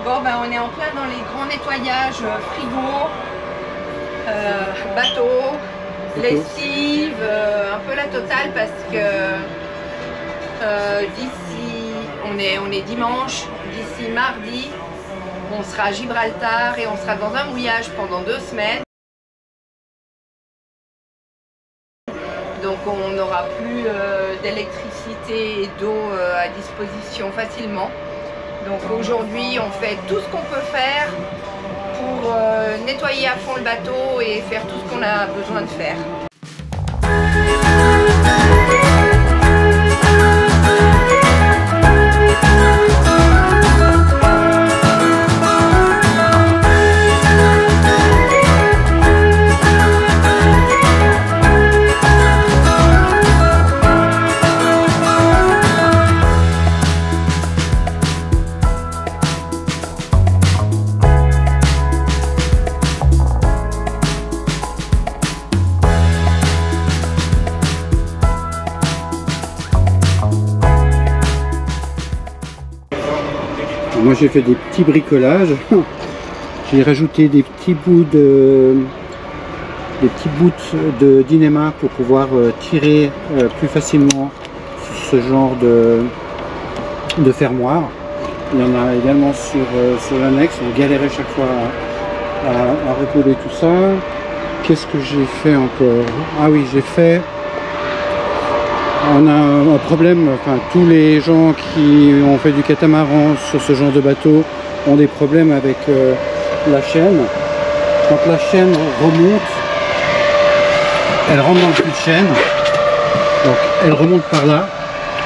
Bon, ben on est en plein dans les grands nettoyages frigo, bateau, lessive, un peu la totale parce que d'ici, on est dimanche, d'ici mardi, on sera à Gibraltar et on sera dans un mouillage pendant 2 semaines. Donc on n'aura plus d'électricité et d'eau à disposition facilement. Donc aujourd'hui on fait tout ce qu'on peut faire pour nettoyer à fond le bateau et faire tout ce qu'on a besoin de faire. Moi j'ai fait des petits bricolages, j'ai rajouté des petits bouts de Dynéma pour pouvoir tirer plus facilement ce genre de fermoir. Il y en a également sur l'annexe, on galérait chaque fois à recoller tout ça. Qu'est-ce que j'ai fait encore? Ah oui, j'ai fait... On a un problème, enfin tous les gens qui ont fait du catamaran sur ce genre de bateau ont des problèmes avec la chaîne. Quand la chaîne remonte, elle rentre dans le puits de chaîne, donc elle remonte par là.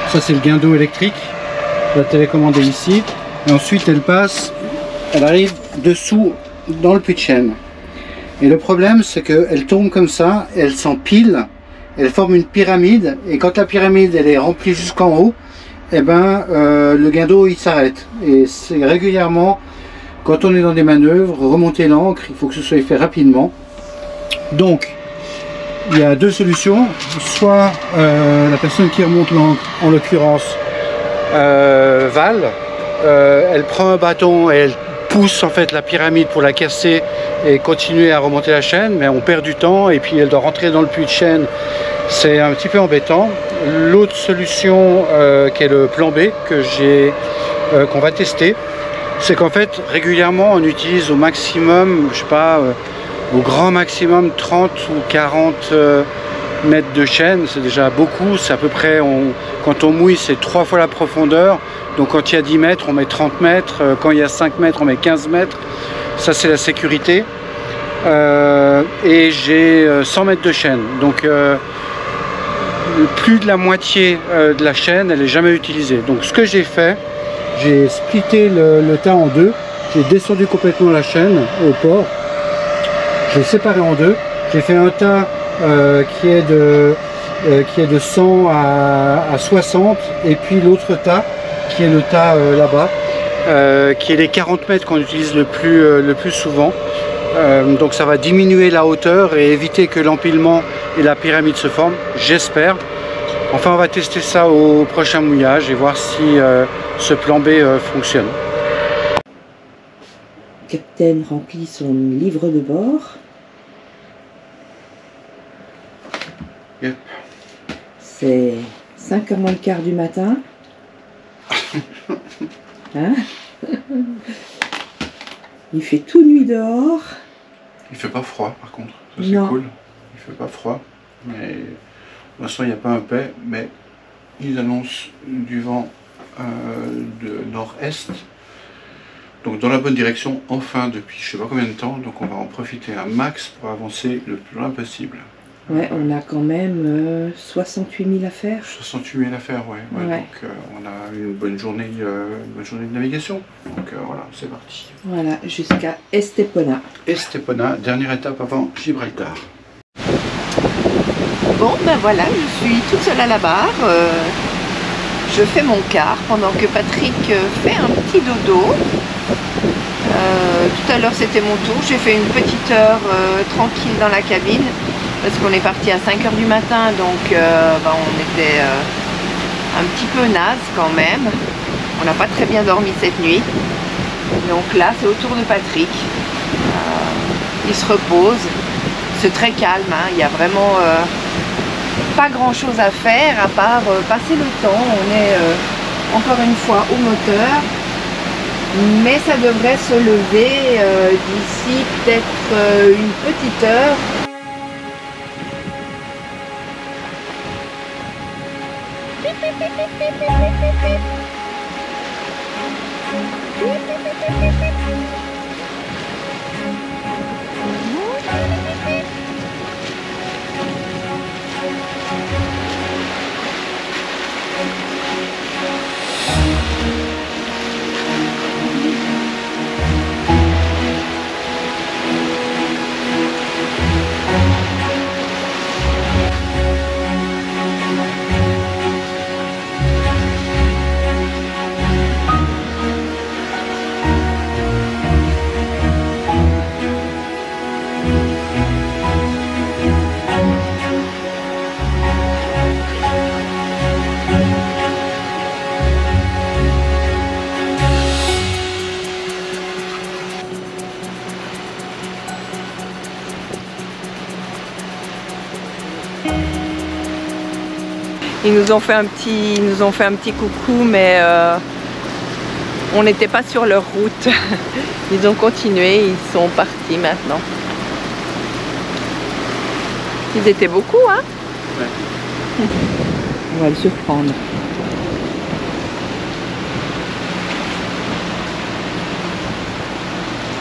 Ça c'est le gain d'eau électrique, la télécommande est ici, et ensuite elle passe, elle arrive dessous dans le puits de chaîne. Et le problème c'est qu'elle tombe comme ça, elle s'empile. Elle forme une pyramide et quand la pyramide elle est remplie jusqu'en haut, et le gain d'eau il s'arrête. Et c'est régulièrement, quand on est dans des manœuvres, remonter l'ancre, il faut que ce soit fait rapidement. Donc, il y a 2 solutions. Soit la personne qui remonte l'ancre, en l'occurrence Val, elle prend un bâton et elle pousse en fait la pyramide pour la casser et continuer à remonter la chaîne, mais on perd du temps et puis elle doit rentrer dans le puits de chaîne, c'est un petit peu embêtant. L'autre solution qui est le plan B qu'on va tester, c'est qu'en fait régulièrement on utilise au maximum, je sais pas, au grand maximum 30 ou 40 mètres de chaîne, c'est déjà beaucoup, c'est à peu près, quand on mouille c'est 3 fois la profondeur, donc quand il y a 10 mètres on met 30 mètres, quand il y a 5 mètres on met 15 mètres, ça c'est la sécurité. Et j'ai 100 mètres de chaîne, donc plus de la moitié de la chaîne elle n'est jamais utilisée. Donc ce que j'ai fait, j'ai splitté le tas en 2, j'ai descendu complètement la chaîne au port, j'ai séparé en 2, j'ai fait un tas qui est de 100 à 60 et puis l'autre tas qui est le tas là-bas qui est les 40 mètres qu'on utilise le plus souvent. Donc ça va diminuer la hauteur et éviter que l'empilement et la pyramide se forment, j'espère. Enfin on va tester ça au prochain mouillage et voir si ce plan B fonctionne. Le capitaine remplit son livre de bord. Yep. C'est 5h moins le quart du matin. Hein? Il fait tout nuit dehors. Il fait pas froid par contre, ça c'est cool. Il fait pas froid, mais pour l'instant il n'y a pas un paix, mais ils annoncent du vent de nord-est, donc dans la bonne direction enfin depuis je sais pas combien de temps, donc on va en profiter un max pour avancer le plus loin possible. Ouais, on a quand même 68 000 à faire. 68 000 à faire, ouais. Donc on a une bonne journée de navigation. Donc voilà, c'est parti. Voilà, jusqu'à Estepona. Estepona, dernière étape avant Gibraltar. Bon, ben voilà, je suis toute seule à la barre. Je fais mon quart pendant que Patrick fait un petit dodo. Tout à l'heure c'était mon tour, j'ai fait une petite heure tranquille dans la cabine. Parce qu'on est parti à 5h du matin, donc on était un petit peu naze quand même. On n'a pas très bien dormi cette nuit. Donc là, c'est au tour de Patrick. Il se repose. C'est très calme, hein. Il n'y a vraiment pas grand chose à faire à part passer le temps. On est encore une fois au moteur. Mais ça devrait se lever d'ici peut-être une petite heure. Ils nous ont fait un petit coucou, mais on n'était pas sur leur route. Ils ont continué, ils sont partis maintenant. Ils étaient beaucoup, hein? Ouais. On va le surprendre.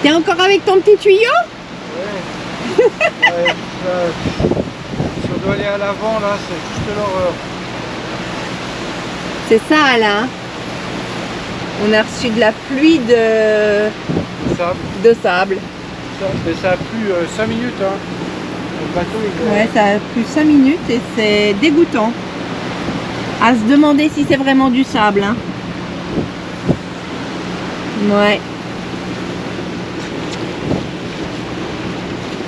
T'es encore avec ton petit tuyau? Ouais. Ouais, si on doit aller à l'avant, là, c'est juste l'horreur. C'est ça là. On a reçu de la pluie de sable. Mais ça a plu 5 minutes. Hein. Le bateau, ouais, ça a plu 5 minutes et c'est dégoûtant. À se demander si c'est vraiment du sable. Hein. Ouais.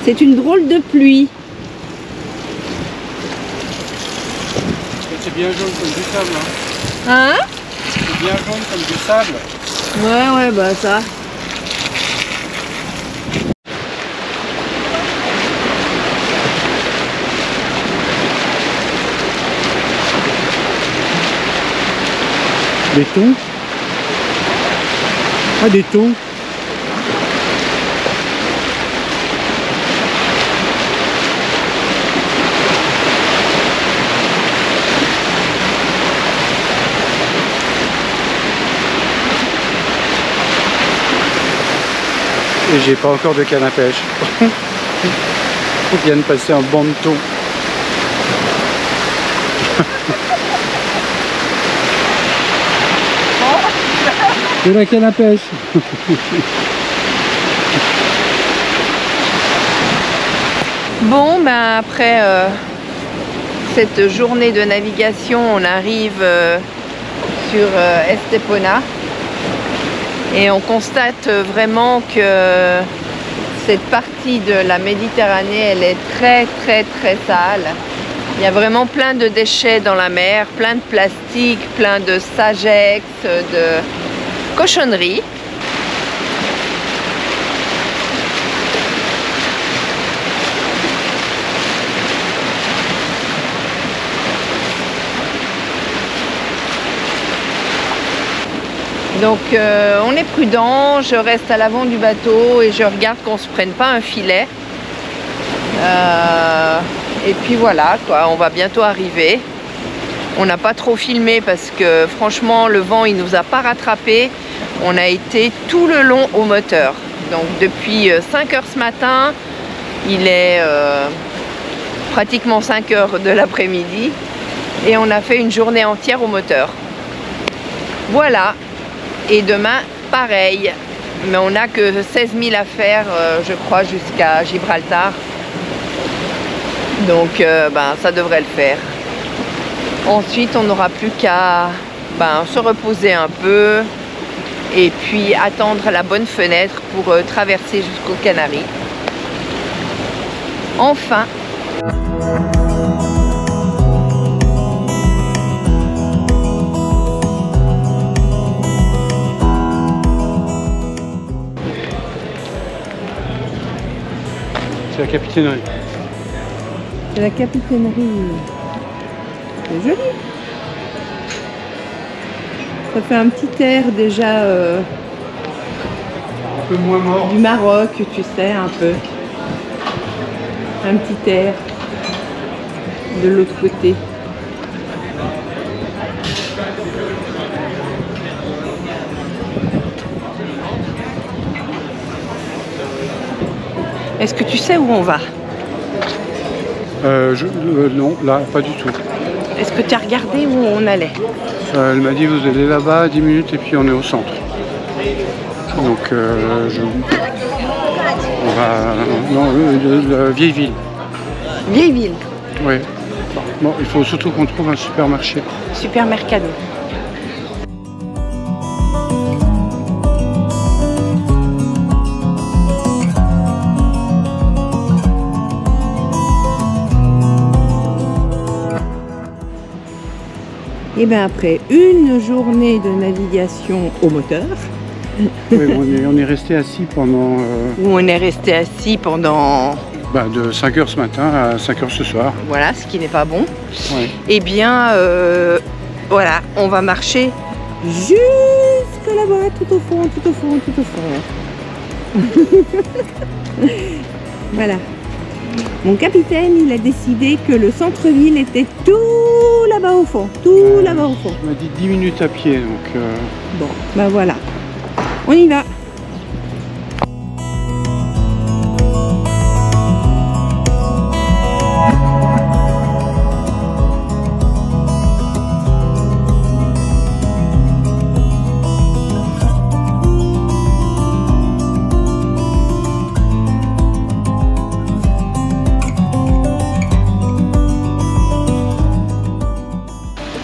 C'est une drôle de pluie. C'est bien jaune comme du sable. Hein. Hein? C'est bien jaune comme du sable. Ouais, bah ça. Des thons? Ah, des thons. Et j'ai pas encore de canne à pêche. On vient de passer un banc de thon. De la canne à pêche. Bon, ben après cette journée de navigation, on arrive sur Estepona. Et on constate vraiment que cette partie de la Méditerranée, elle est très sale. Il y a vraiment plein de déchets dans la mer, plein de plastique, plein de sagex, de cochonneries. Donc on est prudent, je reste à l'avant du bateau et je regarde qu'on ne se prenne pas un filet. Et puis voilà, quoi, on va bientôt arriver. On n'a pas trop filmé parce que franchement le vent il nous a pas rattrapé. On a été tout le long au moteur. Donc depuis 5 h ce matin, il est pratiquement 5 h de l'après-midi. Et on a fait une journée entière au moteur. Voilà. Et demain, pareil, mais on n'a que 16 000 à faire, je crois, jusqu'à Gibraltar. Donc, ben, ça devrait le faire. Ensuite, on n'aura plus qu'à se reposer un peu et puis attendre la bonne fenêtre pour traverser jusqu'aux Canaries. Enfin! C'est la capitainerie. C'est la capitainerie. C'est joli. Ça fait un petit air déjà Un peu moins mort. du Maroc, tu sais, un peu. Un petit air de l'autre côté. Est-ce que tu sais où on va? Non, là, pas du tout. Est-ce que tu as regardé où on allait? Elle m'a dit vous allez là-bas 10 minutes et puis on est au centre. Donc on va... Non, la vieille ville. Vieille ville. Oui. Bon, il faut surtout qu'on trouve un supermarché. Supermercado. Et bien après une journée de navigation au moteur, Oui, on est resté assis pendant où on est resté assis pendant, de 5h ce matin à 5h ce soir. voilà, ce qui n'est pas bon, Ouais. et bien voilà, on va marcher jusque là-bas, tout au fond, tout au fond, tout au fond. Voilà. Mon capitaine, il a décidé que le centre-ville était tout là-bas au fond, tout là-bas au fond. Il m'a dit 10 minutes à pied, donc... Bon, ben voilà, on y va.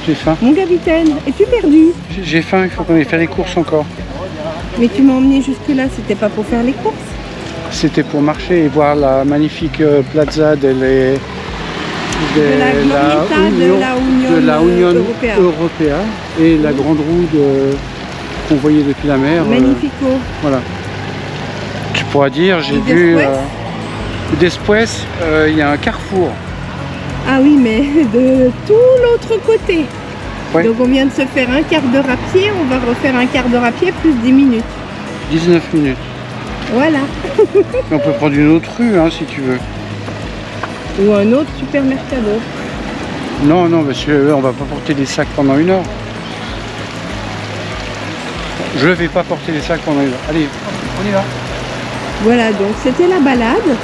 J'ai faim. Mon capitaine, es-tu perdu? J'ai faim, il faut qu'on aille faire les courses encore. Mais tu m'as emmené jusque-là, c'était pas pour faire les courses? C'était pour marcher et voir la magnifique plaza de la Union Europea et la grande roue qu'on voyait depuis la mer. Magnifico. Voilà. Tu pourras dire, j'ai Et vu Después il y a un carrefour. Ah oui, mais de tout l'autre côté. Ouais. Donc on vient de se faire un quart d'heure à pied, on va refaire un quart d'heure à pied plus 10 minutes. 19 minutes. Voilà. On peut prendre une autre rue hein, si tu veux. Ou un autre supermercado. Non, non, parce qu'on va pas porter des sacs pendant 1 heure. Je vais pas porter les sacs pendant 1 heure. Allez, on y va. Voilà, donc c'était la balade.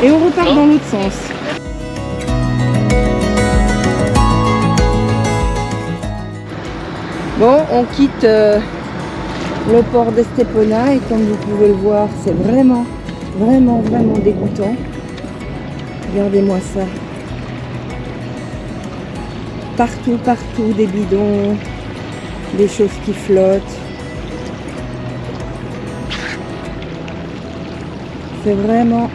Et on repart dans l'autre sens. Bon, on quitte le port d'Estepona et comme vous pouvez le voir, c'est vraiment, vraiment, vraiment dégoûtant. Regardez-moi ça. Partout, partout, des bidons, des choses qui flottent. C'est vraiment...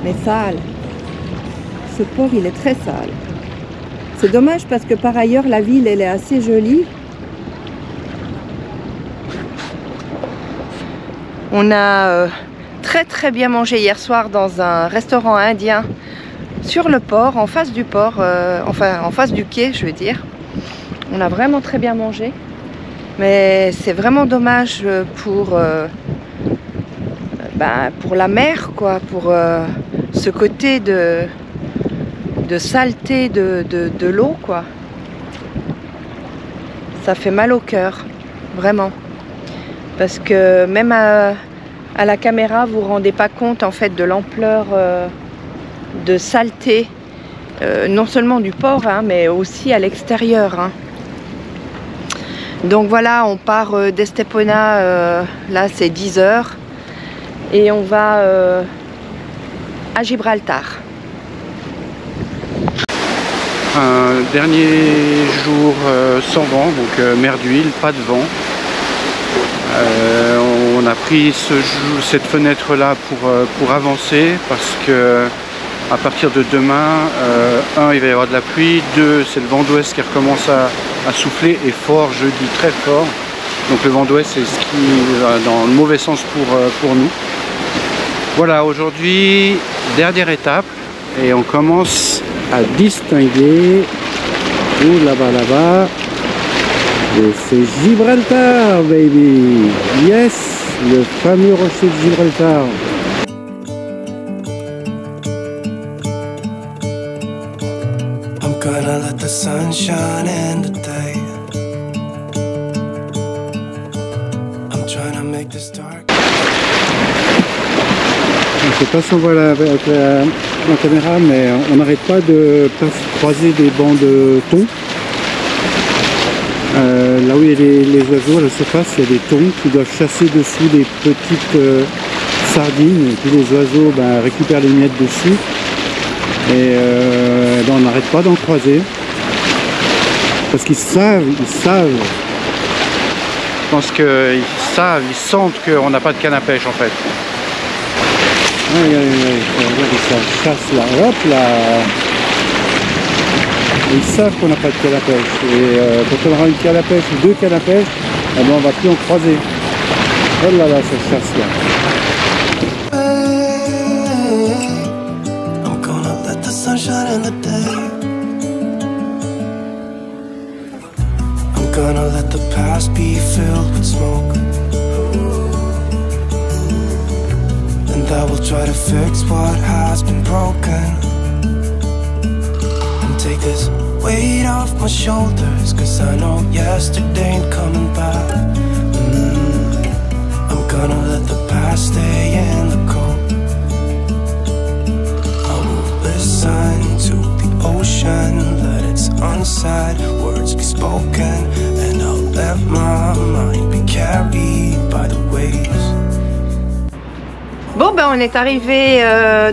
mais sale. Ce port, il est très sale. C'est dommage parce que par ailleurs, la ville, elle est assez jolie. On a très bien mangé hier soir dans un restaurant indien sur le port, en face du port, enfin en face du quai, je veux dire. On a vraiment très bien mangé. Mais c'est vraiment dommage pour la mer, quoi, pour ce côté de saleté de l'eau, quoi. Ça fait mal au cœur, vraiment. Parce que même à la caméra, vous ne vous rendez pas compte en fait de l'ampleur de saleté, non seulement du port, hein, mais aussi à l'extérieur. Hein. Donc voilà, on part d'Estepona, là c'est 10 h. Et on va à Gibraltar. Un dernier jour sans vent, donc mer d'huile, pas de vent. On a pris cette fenêtre là pour avancer parce que à partir de demain, 1, il va y avoir de la pluie, 2, c'est le vent d'ouest qui recommence à souffler et fort, jeudi très fort. Donc le vent d'ouest c'est ce qui va dans le mauvais sens pour nous. Voilà, aujourd'hui dernière étape et on commence à distinguer là-bas et c'est Gibraltar baby, yes, le fameux rocher de Gibraltar. I'm gonna let the sun shine in today. I'm trying to make this dark. Je ne sais pas si on voit avec la caméra, mais on n'arrête pas de croiser des bancs de thon. Là où il y a les oiseaux à la surface, il y a des thons qui doivent chasser dessous des petites sardines. Et puis les oiseaux récupèrent les miettes dessus. Et on n'arrête pas d'en croiser. Parce qu'ils savent. Je pense qu'ils savent, ils sentent qu'on n'a pas de canne à pêche en fait. Regardez ça, chasse là, hop là. Ils savent qu'on n'a pas de canne à pêche. Et quand on aura une canne à pêche ou deux cannes à pêche, on ne va plus en croiser. Oh là là, cette chasse là. I'm gonna let the sun shine in the day. I'm gonna let the past be filled with smoke. And I will try to fix what has been broken. And take this weight off my shoulders, 'cause I know yesterday ain't coming back. I'm gonna let the past stay in the cold. I will listen to the ocean, let its unsaid words be spoken. And I'll let my mind be carried by the waves. Bon on est arrivé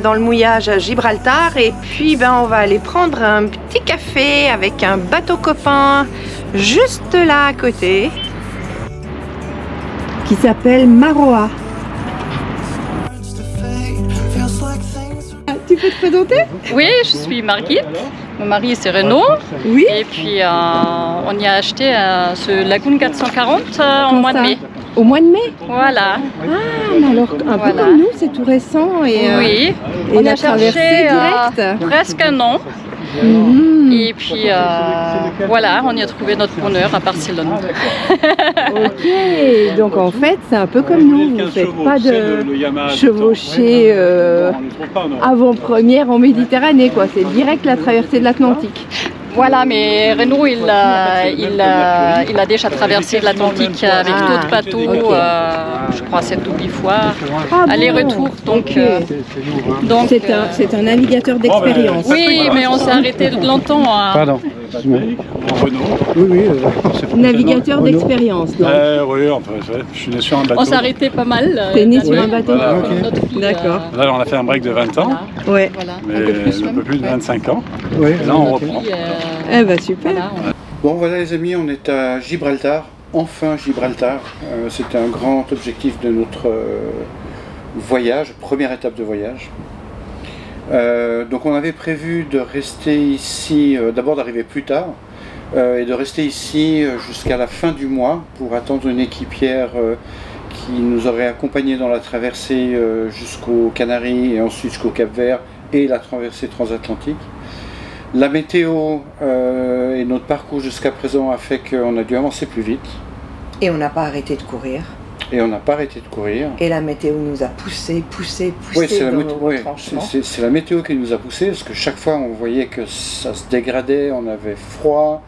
dans le mouillage à Gibraltar et puis on va aller prendre un petit café avec un bateau copain juste là à côté qui s'appelle Maroa. Tu peux te présenter? Oui, je suis Margit. Mon mari c'est Renaud. Oui. Et puis on y a acheté ce Lagoon 440 en mois de mai. Au mois de mai? Voilà. Ah, mais alors un peu comme nous, c'est tout récent et oui. Et On la a cherché traversée presque un an. Et puis voilà, on y a trouvé notre bonheur à Barcelone. Ok, donc en fait c'est un peu comme nous, vous ne faites pas de chevaucher avant-première en Méditerranée, quoi. C'est direct la traversée de l'Atlantique. Voilà, mais Renaud il a déjà traversé l'Atlantique avec d'autres bateaux, je crois 7 ou 8 fois, aller-retour. Donc c'est un navigateur d'expérience. Oui, mais on s'est arrêté longtemps. Pardon. Renaud. Oui, navigateur d'expérience. Oui, enfin, je suis né sur un bateau. On s'est arrêté pas mal. T'es né sur un bateau? Voilà, D'accord. Là, on a fait un break de 20 ans, Ouais. Voilà. mais un peu plus de 25 ans. Oui. Et là, on reprend. Eh ben super. Voilà, Bon voilà les amis, on est à Gibraltar, enfin Gibraltar. C'était un grand objectif de notre voyage, première étape de voyage. Donc on avait prévu de rester ici, d'abord d'arriver plus tard, et de rester ici jusqu'à la fin du mois pour attendre une équipière qui nous aurait accompagnés dans la traversée jusqu'aux Canaries et ensuite jusqu'au Cap-Vert et la traversée transatlantique. La météo et notre parcours jusqu'à présent a fait qu'on a dû avancer plus vite. Et on n'a pas arrêté de courir. Et on n'a pas arrêté de courir. Et la météo nous a poussé Oui, c'est dans la météo qui nous a poussé parce que chaque fois on voyait que ça se dégradait, on avait froid,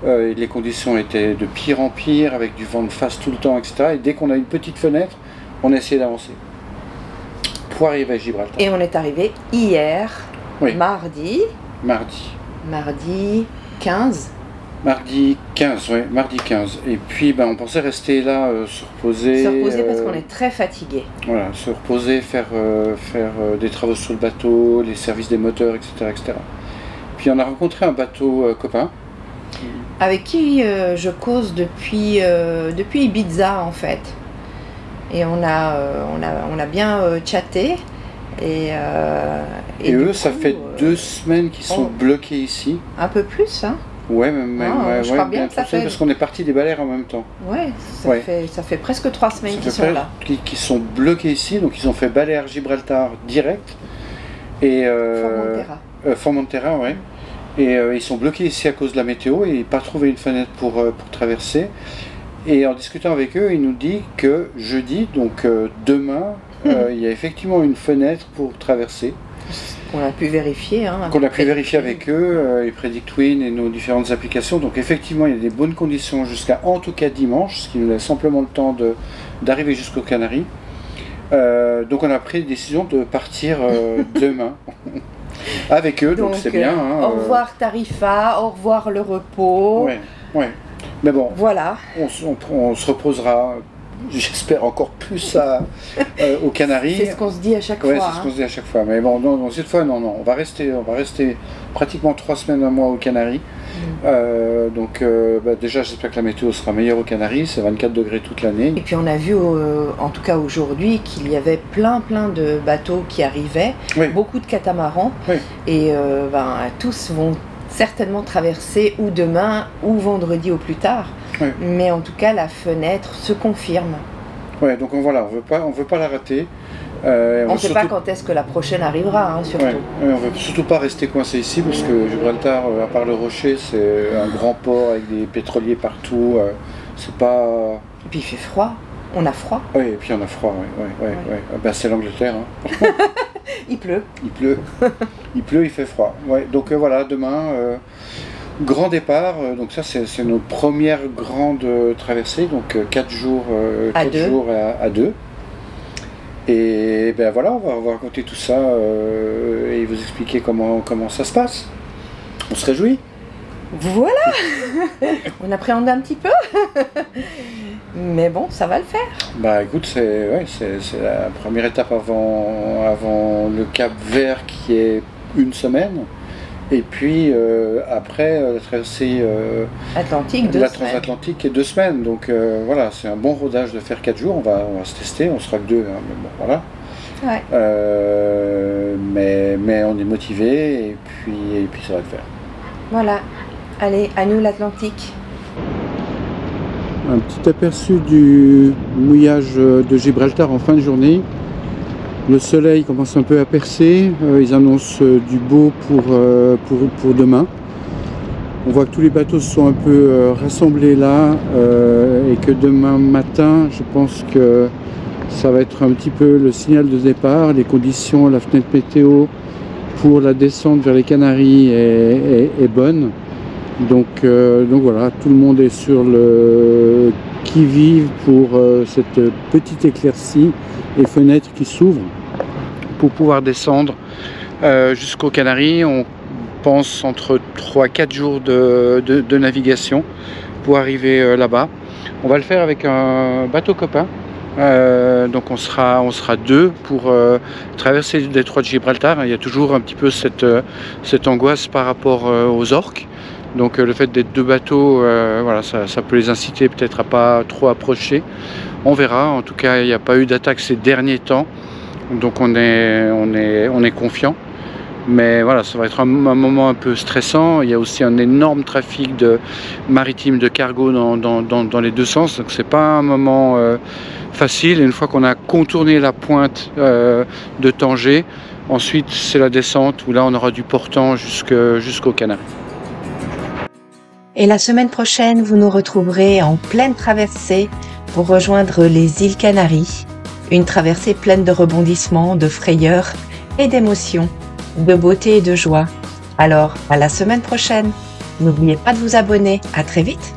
et les conditions étaient de pire en pire avec du vent de face tout le temps, etc. Et dès qu'on a une petite fenêtre, on essayait d'avancer pour arriver à Gibraltar. Et on est arrivé hier, Oui. mardi 15. Mardi 15, oui, mardi 15. Et puis on pensait rester là, se reposer. Se reposer parce qu'on est très fatigué. Voilà, se reposer, faire des travaux sur le bateau, les services des moteurs, etc. etc. Puis on a rencontré un bateau copain. Avec qui je cause depuis Ibiza en fait. Et on a bien chatté. Et eux, du ça coup, fait 2 semaines qu'ils sont bloqués ici. Un peu plus, hein. Ouais, même, je crois bien que ça fait... Parce qu'on est parti des Baleares en même temps. Ouais, ça fait presque 3 semaines qu'ils sont là. Qui sont bloqués ici, donc ils ont fait Baleares-Gibraltar direct. Et Formentera, ouais. Et ils sont bloqués ici à cause de la météo et pas trouvé une fenêtre pour traverser. Et en discutant avec eux, ils nous disent que jeudi, donc demain, il y a effectivement une fenêtre pour traverser. Qu'on a pu vérifier. Qu'on a pu vérifier avec eux, et PredictWind et nos différentes applications. Donc effectivement, il y a des bonnes conditions jusqu'à en tout cas dimanche, ce qui nous laisse simplement le temps d'arriver jusqu'aux Canaries. Donc on a pris la décision de partir demain avec eux, donc c'est bien. Au revoir Tarifa, au revoir le repos. Ouais. Mais bon, voilà. On se reposera, j'espère encore plus aux Canaries. C'est ce qu'on se dit à chaque fois. Ouais, c'est ce qu'on se dit à chaque fois. Mais bon, non, cette fois, non, on va rester pratiquement 3 semaines, un mois aux Canaries. Donc déjà, j'espère que la météo sera meilleure aux Canaries. C'est 24 degrés toute l'année. Et puis on a vu, en tout cas aujourd'hui, qu'il y avait plein de bateaux qui arrivaient, beaucoup de catamarans, et tous vont certainement traverser ou demain ou vendredi au plus tard. Mais en tout cas, la fenêtre se confirme. Ouais, donc voilà, on veut pas la rater. On ne sait pas quand est-ce que la prochaine arrivera, surtout. On ne veut surtout pas rester coincé ici, parce que Gibraltar, à part le rocher, c'est un grand port avec des pétroliers partout. C'est pas... Et puis il fait froid. On a froid. Oui, et puis on a froid, Ben, c'est l'Angleterre. Il pleut. Il fait froid. Donc voilà, demain, grand départ. Donc ça, c'est notre première grande traversée. Donc 4 jours à 2. Et ben voilà, on va raconter tout ça et vous expliquer comment ça se passe. On se réjouit. Voilà. On appréhende un petit peu. Mais bon, ça va le faire. Bah écoute, c'est la première étape avant le Cap Vert qui est 1 semaine. Et puis après la traversée Atlantique, la transatlantique est 2 semaines. Donc voilà, c'est un bon rodage de faire 4 jours. On va se tester, on sera que 2, mais bon voilà. Mais on est motivé et puis ça va le faire. Voilà, allez, à nous l'Atlantique. Un petit aperçu du mouillage de Gibraltar en fin de journée. Le soleil commence un peu à percer, ils annoncent du beau pour demain. On voit que tous les bateaux sont un peu rassemblés là et que demain matin, je pense que ça va être un petit peu le signal de départ. Les conditions, la fenêtre météo pour la descente vers les Canaries est bonne. Donc voilà, tout le monde est sur le qui-vive pour cette petite éclaircie et fenêtre qui s'ouvre pour pouvoir descendre jusqu'aux Canaries. On pense entre 3-4 jours de navigation pour arriver là-bas. On va le faire avec un bateau copain. Donc on sera 2 pour traverser le détroit de Gibraltar. Il y a toujours un petit peu cette angoisse par rapport aux orques. Donc le fait d'être 2 bateaux, voilà, ça peut les inciter peut-être à pas trop approcher. On verra. En tout cas, il n'y a pas eu d'attaque ces derniers temps. Donc on est confiant. Mais voilà, ça va être un moment un peu stressant. Il y a aussi un énorme trafic maritime de cargo dans les 2 sens. Donc c'est pas un moment facile. Et une fois qu'on a contourné la pointe de Tanger, ensuite c'est la descente où là on aura du portant jusqu'aux Canaries. Et la semaine prochaine, vous nous retrouverez en pleine traversée pour rejoindre les îles Canaries. Une traversée pleine de rebondissements, de frayeurs et d'émotions, de beauté et de joie. Alors, à la semaine prochaine. N'oubliez pas de vous abonner. À très vite.